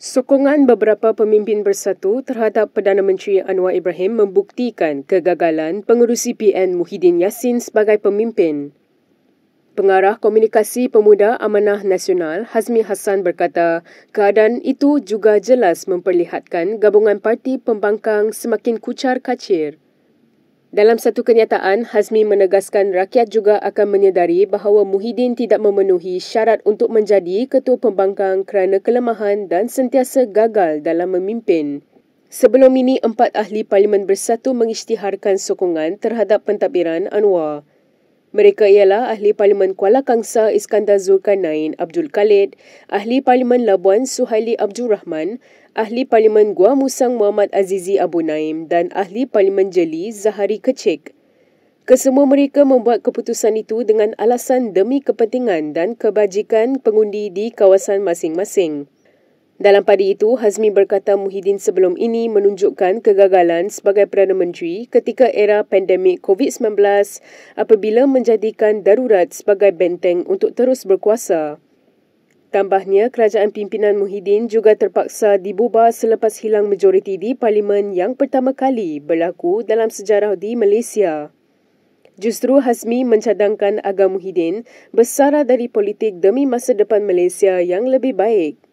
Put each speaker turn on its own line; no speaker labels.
Sokongan beberapa pemimpin bersatu terhadap Perdana Menteri Anwar Ibrahim membuktikan kegagalan pengerusi PN Muhyiddin Yassin sebagai pemimpin. Pengarah Komunikasi Pemuda Amanah Nasional Hazmi Hassan berkata, keadaan itu juga jelas memperlihatkan gabungan parti pembangkang semakin kucar-kacir. Dalam satu kenyataan, Hazmi menegaskan rakyat juga akan menyedari bahawa Muhyiddin tidak memenuhi syarat untuk menjadi ketua pembangkang kerana kelemahan dan sentiasa gagal dalam memimpin. Sebelum ini, 4 ahli parlimen bersatu mengisytiharkan sokongan terhadap pentadbiran Anwar. Mereka ialah Ahli Parlimen Kuala Kangsar Iskandar Zulkarnain Abdul Khalid, Ahli Parlimen Labuan Suhaili Abdul Rahman, Ahli Parlimen Gua Musang Muhammad Azizi Abu Naim dan Ahli Parlimen Jeli Zahari Kecik. Kesemua mereka membuat keputusan itu dengan alasan demi kepentingan dan kebajikan pengundi di kawasan masing-masing. Dalam pada itu, Hazmi berkata Muhyiddin sebelum ini menunjukkan kegagalan sebagai Perdana Menteri ketika era pandemik COVID-19 apabila menjadikan darurat sebagai benteng untuk terus berkuasa. Tambahnya, kerajaan pimpinan Muhyiddin juga terpaksa dibubar selepas hilang majoriti di parlimen yang pertama kali berlaku dalam sejarah di Malaysia. Justru Hazmi mencadangkan agar Muhyiddin bersara dari politik demi masa depan Malaysia yang lebih baik.